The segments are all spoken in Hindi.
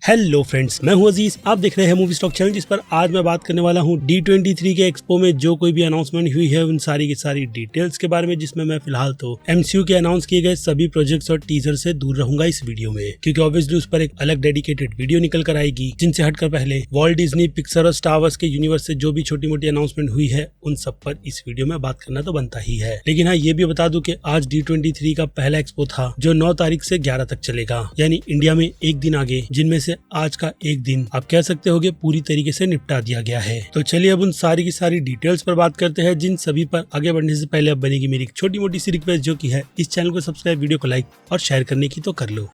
हेलो फ्रेंड्स, मैं हूं अजीज। आप देख रहे हैं मूवी स्टॉक चैनल, जिस पर आज मैं बात करने वाला हूं D23 के एक्सपो में जो कोई भी अनाउंसमेंट हुई है उन सारी की सारी डिटेल्स के बारे में, जिसमें मैं फिलहाल तो MCU के अनाउंस किए गए सभी प्रोजेक्ट्स और टीजर से दूर रहूंगा इस वीडियो में, क्योंकि ऑब्वियसली उस पर एक अलग डेडिकेटेड वीडियो निकल कर आएगी जिनसे हटकर पहले वॉल्ट डिज्नी, पिक्सर और स्टार वार्स के यूनिवर्स से जो भी छोटी मोटी अनाउंसमेंट हुई है उन सब पर इस वीडियो में बात करना तो बनता ही है। लेकिन हाँ, ये भी बता दूं कि आज D23 का पहला एक्सपो था जो 9 तारीख से 11 तक चलेगा, यानी इंडिया में एक दिन आगे, जिनमें से आज का एक दिन आप कह सकते हो कि पूरी तरीके से निपटा दिया गया है। तो चलिए अब उन सारी की सारी डिटेल्स पर बात करते हैं, जिन सभी पर आगे बढ़ने से पहले अब बनेगी मेरी एक छोटी मोटी सी रिक्वेस्ट, जो की है इस चैनल को सब्सक्राइब, वीडियो को लाइक और शेयर करने की तो कर लो।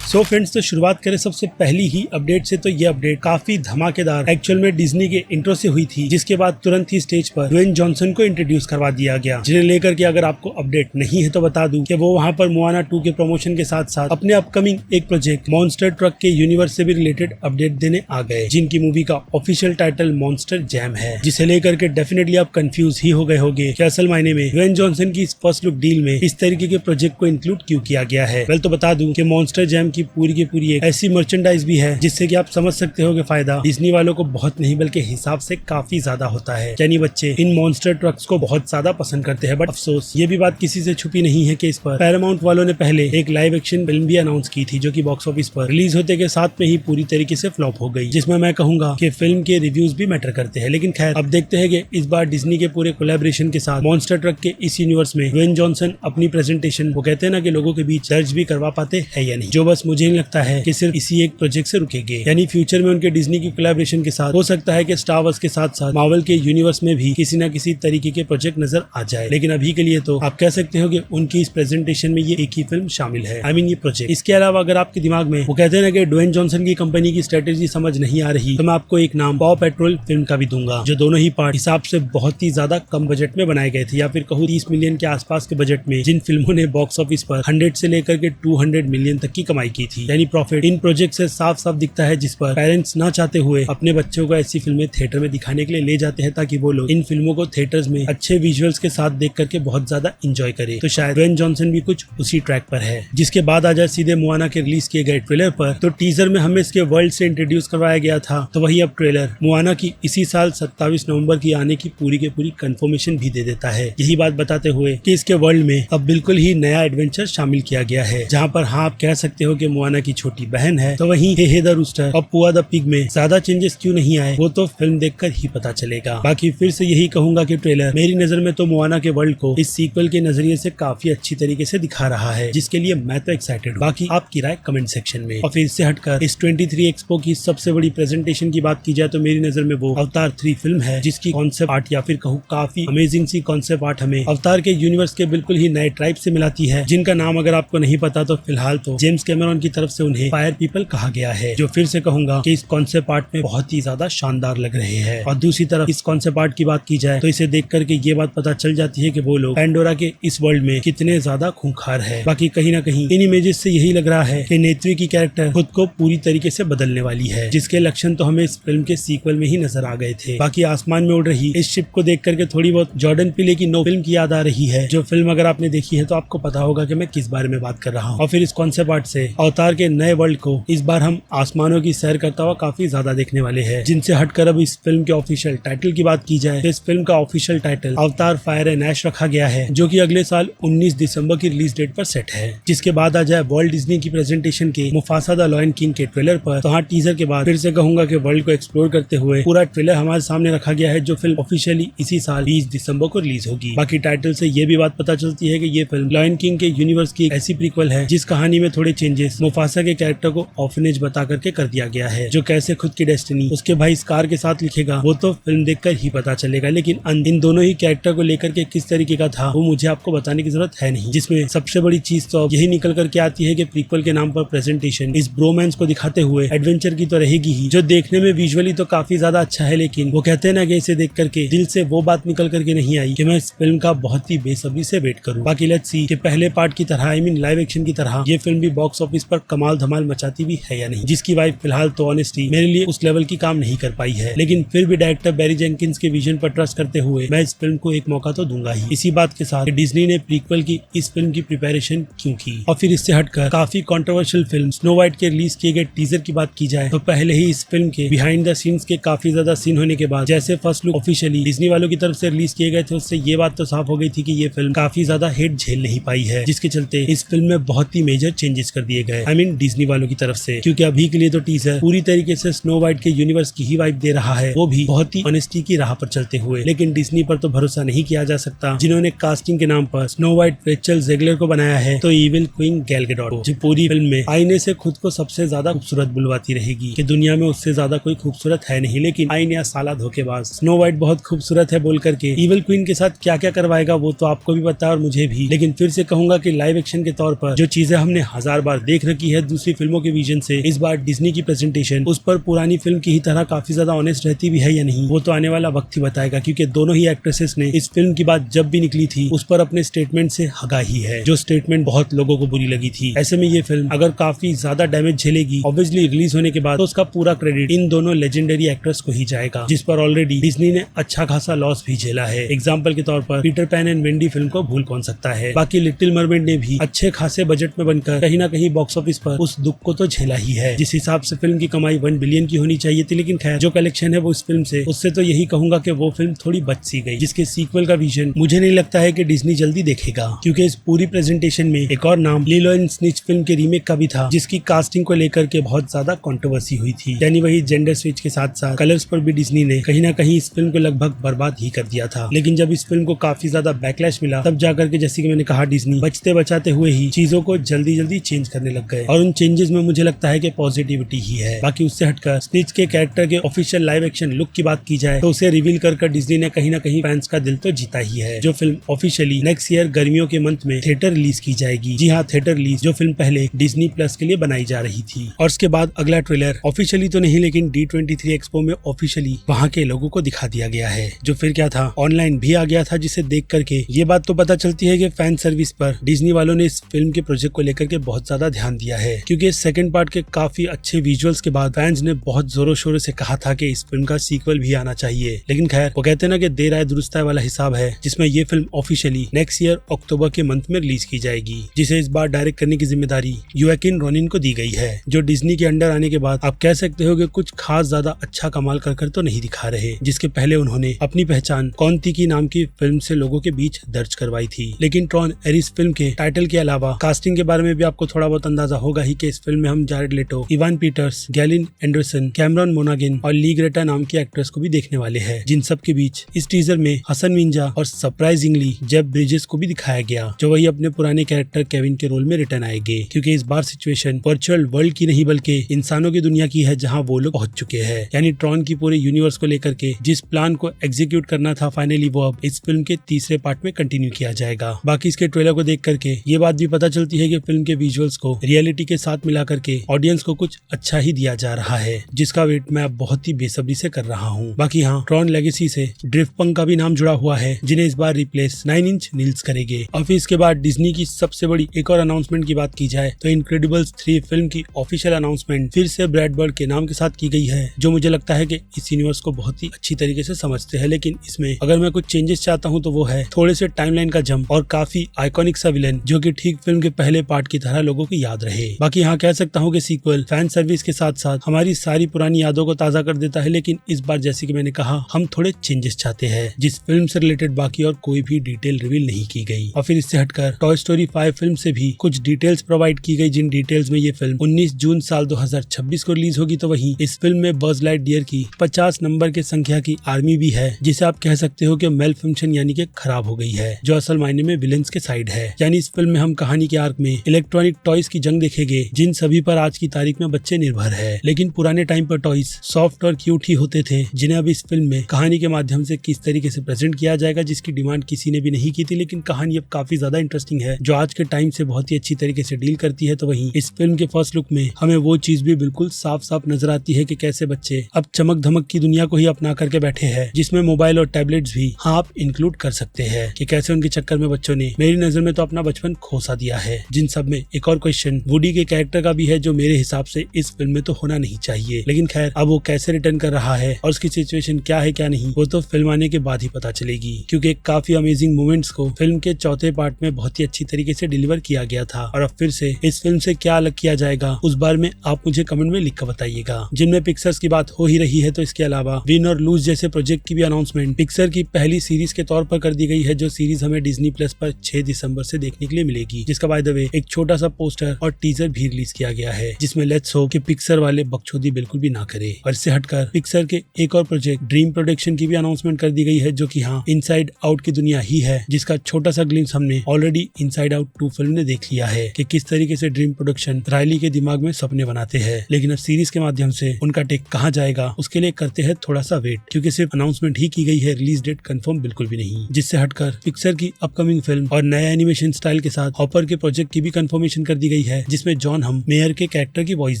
सो फ्रेंड्स, तो शुरुआत करें सबसे पहली ही अपडेट से। तो ये अपडेट काफी धमाकेदार एक्चुअल में डिज्नी के इंट्रो से हुई थी, जिसके बाद तुरंत ही स्टेज पर ड्वेन जॉनसन को इंट्रोड्यूस करवा दिया गया, जिन्हें लेकर के अगर आपको अपडेट नहीं है तो बता दूं कि वो वहां पर मोआना 2 के प्रमोशन के साथ साथ अपने अपकमिंग एक प्रोजेक्ट मॉन्स्टर ट्रक के यूनिवर्स से भी रिलेटेड अपडेट देने आ गए, जिनकी मूवी का ऑफिशियल टाइटल मॉन्स्टर जैम है, जिसे लेकर के डेफिनेटली आप कंफ्यूज ही हो गए होंगे कि असल मायने में ड्वेन जॉनसन की इस फर्स्ट लुक डील में इस तरीके के प्रोजेक्ट को इंक्लूड क्यों किया गया है। वेल, तो बता दूं कि मॉन्स्टर जैम की पूरी एक ऐसी मर्चेंडाइज भी है जिससे कि आप समझ सकते हो कि फायदा डिज्नी वालों को बहुत नहीं बल्कि हिसाब से काफी ज्यादा होता है। यानी बच्चे इन मॉन्स्टर ट्रक्स को बहुत ज्यादा पसंद करते हैं। बट अफसोस ये भी बात किसी से छुपी नहीं है कि इस पर पैरामाउंट वालों ने पहले एक लाइव एक्शन फिल्म भी अनाउंस की थी, जो कि बॉक्स ऑफिस पर रिलीज होते के साथ में ही पूरी तरीके से फ्लॉप हो गई, जिसमें मैं कहूंगा कि फिल्म के रिव्यूज भी मैटर करते हैं। लेकिन खैर, अब देखते हैं कि इस बार डिज्नी के पूरे कोलैबोरेशन के साथ मॉन्स्टर ट्रक के इस यूनिवर्स में ड्वेन जॉनसन अपनी प्रेजेंटेशन, वो कहते हैं ना कि लोगों के बीच दर्ज भी करवा पाते हैं या नहीं, जो बस मुझे नहीं लगता है कि सिर्फ इसी एक प्रोजेक्ट से रुकेंगे। यानी फ्यूचर में उनके डिज्नी की कोलैबोरेशन के साथ हो सकता है कि स्टार वार्स के साथ साथ मार्वल के यूनिवर्स में भी किसी न किसी तरीके के प्रोजेक्ट नजर आ जाए। लेकिन अभी के लिए तो आप कह सकते हो कि उनकी इस प्रेजेंटेशन में ये एक ही फिल्म शामिल है, ये प्रोजेक्ट। इसके अलावा अगर आपके दिमाग में वो कहते हैं ना कि ड्वेन जॉनसन की कंपनी की स्ट्रेटेजी समझ नहीं आ रही, तो मैं आपको एक नाम पॉ पेट्रोल फिल्म का भी दूंगा, जो दोनों ही पार्ट हिसाब से बहुत ही ज्यादा कम बजट में बनाए गए थे, या फिर कहूँ 30 मिलियन के आसपास के बजट में, जिन फिल्मों ने बॉक्स ऑफिस पर 100 से लेकर के 200 मिलियन तक की कमाई की थी। यानी प्रॉफिट इन प्रोजेक्ट से साफ साफ दिखता है, जिस पर पेरेंट्स ना चाहते हुए अपने बच्चों को ऐसी फिल्में थिएटर में दिखाने के लिए ले जाते हैं, ताकि वो लोग इन फिल्मों को थिएटर्स में अच्छे विजुअल्स के साथ देख करके बहुत ज्यादा एंजॉय करें। तो शायद ड्वेन जॉनसन भी कुछ उसी ट्रैक पर है। जिसके बाद आ जाए सीधे मोआना के रिलीज किए गए ट्रेलर पर। तो टीजर में हमें इसके वर्ल्ड से इंट्रोड्यूस करवाया गया था, तो वही अब ट्रेलर मोआना की इसी साल 27 नवंबर की आने की पूरी कंफर्मेशन भी दे देता है, यही बात बताते हुए कि इसके वर्ल्ड में अब बिल्कुल ही नया एडवेंचर शामिल किया गया है, जहाँ पर हाँ, आप कह सकते हो कि मोआना की छोटी बहन है। तो वही हे द रूस्टर और पुआ द पिग में ज्यादा चेंजेस क्यों नहीं आए, वो तो फिल्म देखकर ही पता चलेगा। बाकी फिर से यही कहूंगा कि ट्रेलर मेरी नजर में तो मोआना के वर्ल्ड को इस सीक्वल के नजरिए से काफी अच्छी तरीके से दिखा रहा है, जिसके लिए मैं तो एक्साइटेड हूँ। बाकी आपकी राय कमेंट सेक्शन में। और फिर इससे हटकर इस 23 एक्सपो की सबसे बड़ी प्रेजेंटेशन की बात की जाए तो मेरी नजर में वो अवतार 3 फिल्म है, जिसकी कॉन्सेप्ट आर्ट या फिर कहूँ काफी अमेजिंग सी कॉन्सेप्ट आर्ट हमें अवतार के यूनिवर्स के बिल्कुल ही नए ट्राइब से मिलाती है, जिनका नाम अगर आपको नहीं पता तो फिलहाल तो जेम्स कैमरॉन की तरफ से उन्हें फायर पीपल कहा गया है, जो फिर से कहूंगा कि इस कॉन्सेप्ट आर्ट में बहुत ही ज्यादा शानदार लग रहे हैं। और दूसरी तरफ इस कॉन्सेप्ट आर्ट की बात की जाए तो इसे देख करके ये बात पता चल जाती है कि वो लोग पैंडोरा के इस वर्ल्ड में कितने ज्यादा खूंखार है। बाकी कहीं ना कहीं इन इमेजेस से यही लग रहा है कि नेत्री की कैरेक्टर खुद को पूरी तरीके से बदलने वाली है, जिसके लक्षण तो हमें इस फिल्म के सीक्वल में ही नजर आ गए थे। बाकी आसमान में उड़ रही इस शिप को देख करके थोड़ी बहुत जॉर्डन पीले की नो फिल्म की याद आ रही है, जो फिल्म अगर आपने देखी है तो आपको पता होगा कि मैं किस बारे में बात कर रहा हूँ। और फिर इस कॉन्सेप्ट आर्ट से अवतार के नए वर्ल्ड को इस बार हम आसमानों की सैर करता हुआ काफी ज्यादा देखने वाले हैं। जिनसे हटकर अब इस फिल्म के ऑफिशियल टाइटल की बात की जाए तो इस फिल्म का ऑफिशियल टाइटल अवतार फायर एंड ऐश रखा गया है, जो कि अगले साल 19 दिसंबर की रिलीज डेट पर सेट है। जिसके बाद आ जाए वॉल्ट डिज्नी की प्रेजेंटेशन के मुफासा द लायन किंग के ट्रेलर पर। तो हाँ, टीजर के बाद फिर से कहूंगा कि वर्ल्ड को एक्सप्लोर करते हुए पूरा ट्रेलर हमारे सामने रखा गया है, जो फिल्म ऑफिशियली इसी साल 20 दिसंबर को रिलीज होगी। बाकी टाइटल से ये भी बात पता चलती है कि ये फिल्म लायन किंग के यूनिवर्स की ऐसी प्रीक्वल है जिस कहानी में थोड़े चेंजेस मुफासा के कैरेक्टर को ऑर्फनेज बता करके कर दिया गया है, जो कैसे खुद की डेस्टिनी उसके भाई स्कार के साथ लिखेगा वो तो फिल्म देखकर ही पता चलेगा। लेकिन इन दोनों ही कैरेक्टर को लेकर के किस तरीके का था वो मुझे आपको बताने की जरूरत है नहीं। जिसमें सबसे बड़ी चीज तो यही निकल करके आती है कि प्रीक्वल के नाम पर प्रेजेंटेशन इस ब्रोमांस को दिखाते हुए एडवेंचर की तो रहेगी ही, जो देखने में विजुअली तो काफी ज्यादा अच्छा है। लेकिन वो कहते हैं ना कि इसे देख करके दिल से वो बात निकल करके नहीं आई कि मैं इस फिल्म का बहुत ही बेसब्री से वेट करूं। बाकी लेट्स सी कि पहले पार्ट की तरह लाइव एक्शन की तरह ये फिल्म भी बॉक्स ऑफिस ऑफिस पर कमाल धमाल मचाती भी है या नहीं, जिसकी वाइफ फिलहाल तो ऑनेस्टली मेरे लिए उस लेवल की काम नहीं कर पाई है, लेकिन फिर भी डायरेक्टर बैरी जेंकिंस के विजन पर ट्रस्ट करते हुए मैं इस फिल्म को एक मौका तो दूंगा ही। इसी बात के साथ डिज्नी ने प्रीक्वल की इस फिल्म की प्रिपरेशन क्यों की, और फिर इससे हटकर काफी कंट्रोवर्शियल फिल्म स्नो वाइट के रिलीज किए गए टीजर की बात की जाए तो पहले ही इस फिल्म के बिहाइंड द सीन्स के काफी ज्यादा सीन होने के बाद जैसे फर्स्ट लुक ऑफिशियली डिज्नी वालों की तरफ से रिलीज किए गए थे, उससे ये बात तो साफ हो गई थी कि ये फिल्म काफी ज्यादा हिट झेल नहीं पाई है, जिसके चलते इस फिल्म में बहुत ही मेजर चेंजेस कर दिए गए। आई मीन डिज्नी वालों की तरफ से, क्योंकि अभी के लिए तो टीजर पूरी तरीके से स्नो वाइट के यूनिवर्स की ही वाइब दे रहा है, वो भी बहुत ही ऑनेस्टी की राह पर चलते हुए। लेकिन डिज्नी पर तो भरोसा नहीं किया जा सकता, जिन्होंने कास्टिंग के नाम पर स्नो वाइट रेचल ज़ेगलर को बनाया है तो इविल क्वीन गैल गैडोट को, जो पूरी फिल्म में आईने से खुद को सबसे ज्यादा खूबसूरत बुलवाती रहेगी कि दुनिया में उससे ज्यादा कोई खूबसूरत है नहीं, लेकिन आईने या साला धोखेबाज स्नो वाइट बहुत खूबसूरत है बोल करके इविल क्वीन के साथ क्या क्या करवाएगा वो तो आपको भी पता है और मुझे भी। लेकिन फिर से कहूंगा कि लाइव एक्शन के तौर पर जो चीजें हमने 1000 बार देख रखी है दूसरी फिल्मों के विजन से, इस बार डिज्नी की प्रेजेंटेशन उस पर पुरानी फिल्म की ही तरह काफी ज्यादा ऑनेस्ट रहती भी है या नहीं, वो तो आने वाला वक्त ही बताएगा, क्योंकि दोनों ही एक्ट्रेसेस ने इस फिल्म की बात जब भी निकली थी उस पर अपने स्टेटमेंट से हगा ही है, जो स्टेटमेंट बहुत लोगों को बुरी लगी थी। ऐसे में ये फिल्म अगर काफी ज्यादा डैमेज झेलेगी ऑब्वियसली रिलीज होने के बाद, तो उसका पूरा क्रेडिट इन दोनों लेजेंडरी एक्टर्स को ही जाएगा, जिस पर ऑलरेडी डिज्नी ने अच्छा खासा लॉस भी झेला है। एग्जाम्पल के तौर पर Peter pan and Wendy film को भूल कौन सकता है। बाकी लिटिल मरमेड ने भी अच्छे खासे बजट में बनकर कहीं ना कहीं बॉक्स ऑफिस पर उस दुख को तो झेला ही है। जिस हिसाब से फिल्म की कमाई 1 बिलियन की होनी चाहिए थी, लेकिन खैर जो कलेक्शन है वो इस फिल्म से, उससे तो यही कहूंगा कि वो फिल्म थोड़ी बच सी गई, जिसके सीक्वल का विजन मुझे नहीं लगता है कि डिज्नी जल्दी देखेगा, क्योंकि इस पूरी प्रेजेंटेशन में एक और नाम लिलो एंड स्निच फिल्म के रीमेक का भी था, जिसकी कास्टिंग को लेकर के बहुत ज्यादा कंट्रोवर्सी हुई थी। यानी वही जेंडर स्विच के साथ साथ कलर्स पर भी डिज्नी ने कहीं ना कहीं इस फिल्म को लगभग बर्बाद ही कर दिया था। लेकिन जब इस फिल्म को काफी ज्यादा बैकलैश मिला, तब जाकर के जैसे कि मैंने कहा डिज्नी बचते बचाते हुए ही चीजों को जल्दी जल्दी चेंज करने लग गए, और उन चेंजेस में मुझे लगता है कि पॉजिटिविटी ही है। बाकी उससे हटकर स्निच के कैरेक्टर के ऑफिशियल लाइव एक्शन लुक की बात की जाए तो उसे रिवील कर डिज्नी ने कहीं ना कहीं फैंस का दिल तो जीता ही है। जो फिल्म ऑफिशियली नेक्स्ट ईयर गर्मियों के मंथ में थिएटर रिलीज की जाएगी। जी हाँ, थिएटर रिलीज, जो फिल्म पहले डिज्नी प्लस के लिए बनाई जा रही थी। और उसके बाद अगला ट्रेलर ऑफिशियली तो नहीं, लेकिन D23 एक्सपो में ऑफिशियली वहाँ के लोगों को दिखा दिया गया है, जो फिर क्या था ऑनलाइन भी आ गया था, जिसे देख करके ये बात तो पता चलती है कि फैन सर्विस पर डिज्नी वालों ने इस फिल्म के प्रोजेक्ट को लेकर के बहुत ज्यादा ध्यान दिया है, क्योंकि सेकंड पार्ट के काफी अच्छे विजुअल्स के बाद फैंस ने बहुत जोरों शोरों से कहा था कि इस फिल्म का सीक्वल भी आना चाहिए। लेकिन खैर वो कहते हैं ना कि देर आए दुरुस्त आए वाला हिसाब है, जिसमें ये फिल्म ऑफिशियली नेक्स्ट ईयर अक्टूबर के मंथ में रिलीज की जाएगी, जिसे इस बार डायरेक्ट करने की जिम्मेदारी योआकिन रोनिन को दी गई है, जो डिज्नी के अंडर आने के बाद आप कह सकते हो कि कुछ खास ज्यादा अच्छा कमाल कर तो नहीं दिखा रहे, जिसके पहले उन्होंने अपनी पहचान कौन-ती नाम की फिल्म से लोगों के बीच दर्ज करवाई थी। लेकिन ट्रॉन एरिस फिल्म के टाइटल के अलावा कास्टिंग के बारे में भी आपको थोड़ा बहुत अंदाजा होगा ही कि इस फिल्म में हम Jared Leto, Evan Peters, Gillian Anderson, Cameron मोनागिन और ली ग्रेटा नाम की एक्ट्रेस को भी देखने वाले हैं, जिन सब के बीच इस टीजर में हसन मिंजा और सरप्राइजिंगली जेफ ब्रिजेस को भी दिखाया गया, जो वही अपने पुराने कैरेक्टर केविन के रोल में रिटर्न आएंगे, क्योंकि इस बार सिचुएशन वर्चुअल वर्ल्ड की नहीं बल्कि इंसानों की दुनिया की है, जहां वो लोग पहुंच चुके हैं। यानी ट्रॉन की पूरे यूनिवर्स को लेकर के जिस प्लान को एग्जीक्यूट करना था फाइनली, वो अब इस फिल्म के तीसरे पार्ट में कंटिन्यू किया जाएगा। बाकी इसके ट्रेलर को देख करके ये बात भी पता चलती है कि फिल्म के विजुअल्स को रियलिटी के साथ मिला करके ऑडियंस को कुछ अच्छा ही दिया जा रहा है, जिसका वेट मैं अब बहुत ही बेसब्री से कर रहा हूँ। बाकी हाँ, ट्रॉन लेगेसी से ड्रिफ्ट पंक का भी नाम जुड़ा हुआ है, जिन्हें इस बार रिप्लेस 9 इंच नील्स करेंगे। और फिर इसके बाद डिज्नी की सबसे बड़ी एक और अनाउंसमेंट की बात की जाए तो इनक्रेडिबल्स 3 फिल्म की ऑफिशियल अनाउंसमेंट फिर से ब्रैड बर्ड के नाम के साथ की गई है, जो मुझे लगता है कि इस यूनिवर्स को बहुत ही अच्छी तरीके से समझते हैं। लेकिन इसमें अगर मैं कुछ चेंजेस चाहता हूँ तो वो है थोड़े से टाइमलाइन का जंप और काफी आइकॉनिक सा विलन, जो कि ठीक फिल्म के पहले पार्ट की तरह लोगों को याद रहे। बाकी यहाँ कह सकता हूँ कि सीक्वल फैन सर्विस के साथ साथ हमारी सारी पुरानी यादों को ताजा कर देता है, लेकिन इस बार जैसे कि मैंने कहा हम थोड़े चेंजेस चाहते हैं, जिस फिल्म से रिलेटेड बाकी और कोई भी डिटेल रिवील नहीं की गई। और फिर इससे हटकर टॉय स्टोरी 5 फिल्म से भी कुछ डिटेल्स प्रोवाइड की गई, जिन डिटेल्स में ये फिल्म 19 जून साल 2026 को रिलीज होगी। तो वहीं इस फिल्म में बज लाइटयियर की 50 नंबर के संख्या की आर्मी भी है, जिसे आप कह सकते हो कि मेल फंक्शन यानी कि खराब हो गई है, जो असल मायने में विलेंस के साइड है। यानी इस फिल्म में हम कहानी के आर्क में इलेक्ट्रॉनिक टॉयज की जंग देखेंगे, जिन सभी पर आज की तारीख में बच्चे निर्भर है। लेकिन पुराने टाइम पर टॉयज सॉफ्ट और क्यूट ही होते थे, जिन्हें अब इस फिल्म में कहानी के माध्यम से किस तरीके से प्रेजेंट किया जाएगा, जिसकी डिमांड किसी ने भी नहीं की थी। लेकिन कहानी अब काफी ज्यादा इंटरेस्टिंग है, जो आज के टाइम से बहुत ही अच्छी तरीके से डील करती है। तो वहीं इस फिल्म के फर्स्ट लुक में हमें वो चीज भी बिल्कुल साफ साफ नजर आती है कि कैसे बच्चे अब चमक धमक की दुनिया को ही अपना करके बैठे हैं, जिसमें मोबाइल और टैबलेट्स भी आप इंक्लूड कर सकते हैं, कि कैसे उनके चक्कर में बच्चों ने मेरी नजर में तो अपना बचपन खो सा दिया है। जिन सब में एक और क्वेश्चन इंट्रोडक्शन वुडी के कैरेक्टर का भी है, जो मेरे हिसाब से इस फिल्म में तो होना नहीं चाहिए। लेकिन खैर, अब वो कैसे रिटर्न कर रहा है और उसकी सिचुएशन क्या है क्या नहीं, वो तो फिल्म आने के बाद ही पता चलेगी, क्योंकि काफी अमेजिंग मोमेंट्स को फिल्म के चौथे पार्ट में बहुत ही अच्छी तरीके से डिलीवर किया गया था। और अब फिर से इस फिल्म से क्या अलग किया जाएगा उस बारे में आप मुझे कमेंट में लिख कर बताइएगा। जिनमें पिक्सर्स की बात हो ही रही है, तो इसके अलावा विन और लूज जैसे प्रोजेक्ट की भी अनाउंसमेंट पिक्सर की पहली सीरीज के तौर पर कर दी गई है, जो सीरीज हमें डिज्नी प्लस पर 6 दिसंबर से देखने के लिए मिलेगी, जिसका बाय द वे एक छोटा सा पोस्टर और टीजर भी रिलीज किया गया है, जिसमें लेट्स होप कि पिक्सर वाले बकचोदी बिल्कुल भी ना करे। और इससे हटकर पिक्सर के एक और प्रोजेक्ट ड्रीम प्रोडक्शन की भी अनाउंसमेंट कर दी गई है, जो कि हाँ इनसाइड आउट की दुनिया ही है, जिसका छोटा सा ग्लिम्स हमने ऑलरेडी इनसाइड आउट 2 फिल्म ने देख लिया है कि किस तरीके से ड्रीम प्रोडक्शन रायली के दिमाग में सपने बनाते हैं। लेकिन अब सीरीज के माध्यम से उनका टेक कहाँ जाएगा उसके लिए करते हैं थोड़ा सा वेट, क्योंकि सिर्फ अनाउंसमेंट ही की गई है, रिलीज डेट कंफर्म बिल्कुल भी नहीं। जिससे हटकर पिक्सर की अपकमिंग फिल्म और नया एनिमेशन स्टाइल के साथ हॉपर के प्रोजेक्ट की भी कंफर्मेशन कर दी गई है, जिसमें जॉन हम मेयर के कैरेक्टर की वॉइस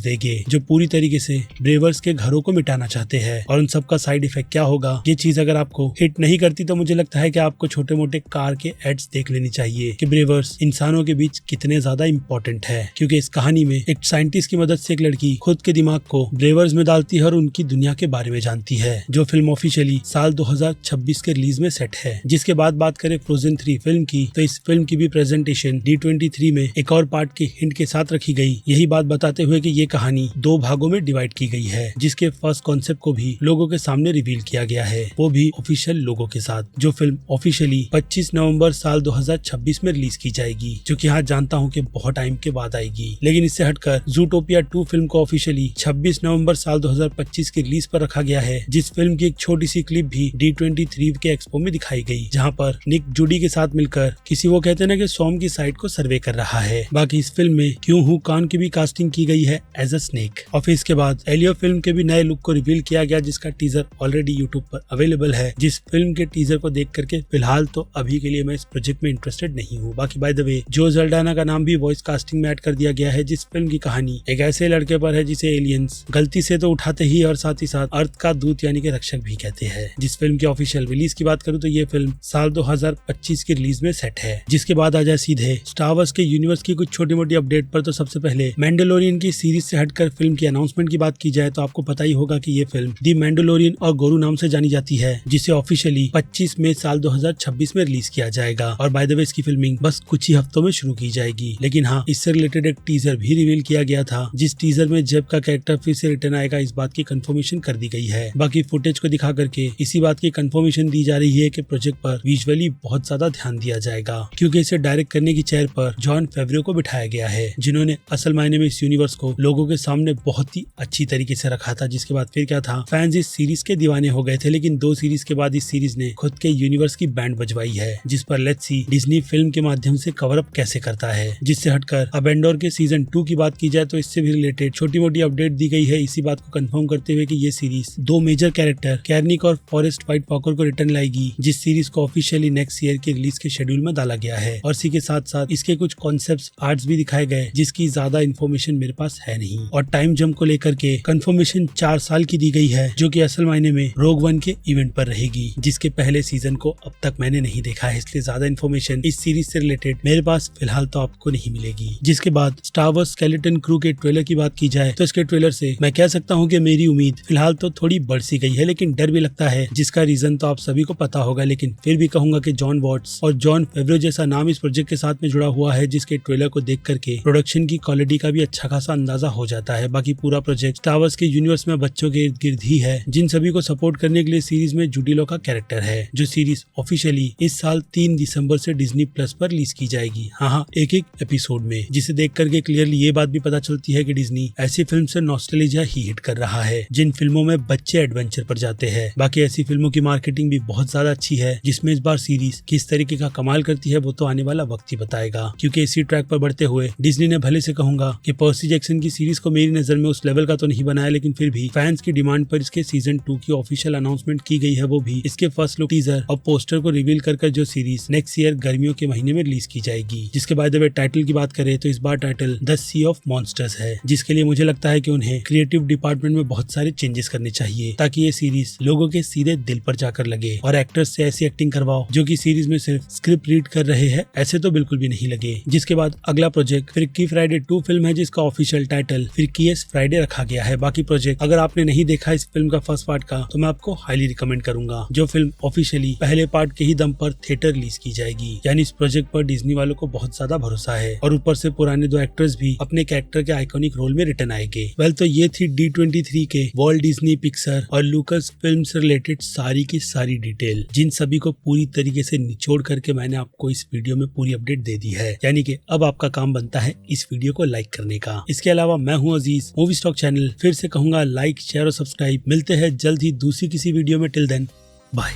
देंगे, जो पूरी तरीके से ब्रेवर्स के घरों को मिटाना चाहते हैं। और उन सबका साइड इफेक्ट क्या होगा, ये चीज अगर आपको हिट नहीं करती तो मुझे लगता है कि आपको छोटे मोटे कार के एड्स देख लेनी चाहिए कि ब्रेवर्स इंसानों के बीच कितने ज्यादा इंपॉर्टेंट है। क्योंकि इस कहानी में एक साइंटिस्ट की मदद से एक लड़की खुद के दिमाग को ब्रेवर्स में डालती है और उनकी दुनिया के बारे में जानती है, जो फिल्म ऑफिशियली साल 2026 के रिलीज में सेट है। जिसके बाद बात करें फ्रोजन 3 फिल्म की, तो इस फिल्म की भी प्रेजेंटेशन D23 में एक और पार्ट के हिंट के साथ रखी गई, यही बात बताते हुए कि ये कहानी 2 भागों में डिवाइड की गई है, जिसके फर्स्ट कॉन्सेप्ट को भी लोगों के सामने रिवील किया गया है, वो भी ऑफिशियल लोगों के साथ। जो फिल्म ऑफिशियली 25 नवंबर साल 2026 में रिलीज की जाएगी, जो कि हाँ जानता हूँ कि बहुत टाइम के बाद आएगी। लेकिन इससे हटकर ज़ूटोपिया 2 फिल्म को ऑफिशियली 26 नवंबर साल 2025 की रिलीज पर रखा गया है, जिस फिल्म की एक छोटी सी क्लिप भी D23 के एक्सपो में दिखाई गई, जहाँ पर निक जूडी के साथ मिलकर किसी वो कहते हैं ना कि सोम की साइट को सर्वे कर रहा है। बाकी इस फिल्म में क्यों हु कान की भी कास्टिंग की गई है एज अ स्नेक। और फिर इसके बाद एलियो फिल्म के भी नए लुक को रिवील किया गया, जिसका टीजर ऑलरेडी यूट्यूब पर अवेलेबल है। जिस फिल्म के टीजर को देख करके फिलहाल तो अभी के लिए मैं इस प्रोजेक्ट में इंटरेस्टेड नहीं हूँ। बाकी बाय द वे जो जल्डाना का नाम भी वॉइस कास्टिंग में ऐड कर दिया गया है, जिस फिल्म की कहानी एक ऐसे लड़के पर है जिसे एलियंस गलती से तो उठाते ही और साथ ही साथ अर्थ का दूत यानी कि रक्षक भी कहते हैं। जिस फिल्म की ऑफिशियल रिलीज की बात करूँ तो ये फिल्म साल 2025 की रिलीज में सेट है। जिसके बाद आ जाए सीधे स्टार वॉर्स के यूनिवर्स की कुछ छोटी मोटी अपडेट पर, तो सबसे पहले मैंडलोरियन की सीरीज से हटकर फिल्म की अनाउंसमेंट की बात की जाए तो आपको पता ही होगा कि ये फिल्म दी मैंडलोरियन और गोरू नाम से जानी जाती है, जिसे ऑफिशियली 25 मई साल 2026 में रिलीज किया जाएगा। और बाय द वे इसकी फिल्मिंग बस कुछ ही हफ्तों में शुरू की जाएगी। लेकिन हाँ, इससे रिलेटेड एक टीजर भी रिवील किया गया था, जिस टीजर में जेब का कैरेक्टर फिर से रिटर्न आएगा, इस बात की कंफर्मेशन कर दी गई है। बाकी फुटेज को दिखा करके इसी बात की कंफर्मेशन दी जा रही है कि प्रोजेक्ट पर विजुअली बहुत ज्यादा ध्यान दिया जाएगा, क्योंकि इसे डायरेक्ट करने की चेयर पर जॉन फेवरो को बिठाया गया है, जिन्होंने असल मायने में इस यूनिवर्स को लोगों के सामने बहुत ही अच्छी तरीके से रखा था। जिसके बाद फिर क्या था, फैंस इस सीरीज के दीवाने हो गए थे। लेकिन 2 सीरीज के बाद इस सीरीज ने खुद के यूनिवर्स की बैंड बजवाई है, जिस पर लेट्स सी डिज्नी फिल्म के माध्यम से कवर अप कैसे करता है। जिससे हटकर अब एंडोर के सीजन 2 की बात की जाए तो इससे भी रिलेटेड छोटी मोटी अपडेट दी गई है, इसी बात को कंफर्म करते हुए कि ये सीरीज 2 मेजर कैरेक्टर कैर्निक और फॉरेस्ट व्हाइट वॉकर को रिटर्न लाएगी, जिस सीरीज को ऑफिशियली नेक्स्ट ईयर के रिलीज के शेड्यूल में डाला गया है। और इसी के साथ साथ इसके कुछ कॉन्सेप्ट्स आर्ट्स भी दिखाए गए, जिसकी ज्यादा इन्फॉर्मेशन मेरे पास है नहीं। और टाइम जंप को लेकर के कंफर्मेशन 4 साल की दी गई है, जो कि असल मायने में रोग वन के इवेंट पर रहेगी, जिसके पहले सीजन को अब तक मैंने नहीं देखा है, इसलिए ज्यादा इन्फॉर्मेशन इस सीरीज से रिलेटेड मेरे पास फिलहाल तो आपको नहीं मिलेगी। जिसके बाद स्टार वॉर्स स्केलेटन क्रू के ट्रेलर की बात की जाए तो इसके ट्रेलर से मैं कह सकता हूँ कि मेरी उम्मीद फिलहाल तो थोड़ी बढ़ सी गई है, लेकिन डर भी लगता है, जिसका रीजन तो आप सभी को पता होगा। लेकिन फिर भी कहूंगा कि जॉन वॉट्स और जॉन फेवरो जैसा नाम इस प्रोजेक्ट के साथ में जुड़ा हुआ है, जिसके ट्रेलर को देख करके प्रोडक्शन की क्वालिटी का भी अच्छा खासा अंदाजा हो जाता है। बाकी पूरा प्रोजेक्ट स्टार वॉर्स के यूनिवर्स में बच्चों के इर्द गिर्द ही है, जिन सभी को सपोर्ट करने के लिए सीरीज में जूडी लॉ का कैरेक्टर है, जो सीरीज ऑफिशियली इस साल 3 दिसंबर से डिज्नी प्लस पर रिलीज की जाएगी। हाँ, एक एपिसोड में, जिसे देख करके क्लियरली ये बात भी पता चलती है कि डिज्नी ऐसी फिल्म से नॉस्टैल्जिया ही हिट कर रहा है, जिन फिल्मों में बच्चे एडवेंचर पर जाते हैं। बाकी ऐसी फिल्मों की मार्केटिंग भी बहुत ज्यादा अच्छी है, जिसमें इस बार सीरीज किस तरीके का कमाल करती है वो तो आने वाला वक्त ही बताएगा। क्योंकि इसी ट्रैक पर बढ़ते हुए डिज्नी ने भले से कहूंगा कि पर्सी जैक्सन की सीरीज को मेरी नजर में उस लेवल का तो नहीं बनाया, लेकिन फिर भी फैंस की डिमांड पर इसके सीजन 2 की ऑफिशियल अनाउंसमेंट की गई है, वो भी इसके फर्स्ट लुक टीजर और पोस्टर को रिवील कर जो सीरीज नेक्स्ट ईयर गर्मियों के महीने में रिलीज की जाएगी। जिसके बाय द वे टाइटल की बात करें तो इस बार title the sea of monsters है, जिसके लिए मुझे लगता है कि उन्हें क्रिएटिव डिपार्टमेंट में बहुत सारे चेंजेस करने चाहिए, ताकि ये सीरीज लोगों के सीधे दिल पर जाकर लगे। और एक्टर्स से ऐसी एक्टिंग करवाओ जो कि सीरीज में सिर्फ स्क्रिप्ट रीड कर रहे हैं, ऐसे तो बिल्कुल भी नहीं लगे। जिसके बाद अगला प्रोजेक्ट फ्रिकी फ्राइडे 2 फिल्म है जिसका ऑफिशियल टाइटल फ्रिकीएस फ्राइडे रखा गया है। बाकी प्रोजेक्ट अगर आपने नहीं देखा इस फिल्म का फर्स्ट पार्ट का तो मैं आपको हाईली रिकमेंड करूंगा। जो फिल्म ऑफिशियली पहले पार्ट के ही दम पर थिएटर रिलीज की जाएगी। यानी इस प्रोजेक्ट पर डिज्नी वालों को बहुत ज्यादा भरोसा है और ऊपर से पुराने 2 एक्टर्स भी अपने कैरेक्टर के आइकॉनिक रोल में रिटर्न आएंगे। वेल तो ये थी D23 के वॉल्ट डिज्नी पिक्सर और लुकास फिल्म से रिलेटेड सारी की सारी डिटेल, जिन सभी को पूरी तरीके से निचोड़ करके मैंने आपको इस वीडियो में पूरी अपडेट दे दी है। यानी कि अब आपका काम बनता है इस वीडियो को लाइक करने का। इसके अलावा मैं हूं अजीज, मूवी स्टॉक चैनल फिर से कहूंगा लाइक शेयर और सब्सक्राइब। मिलते हैं जल्द ही दूसरी किसी वीडियो में। Till then bye.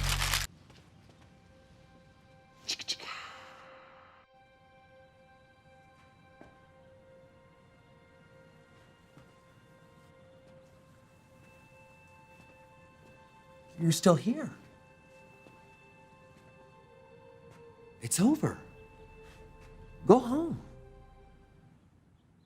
You're still here. It's over. Go home.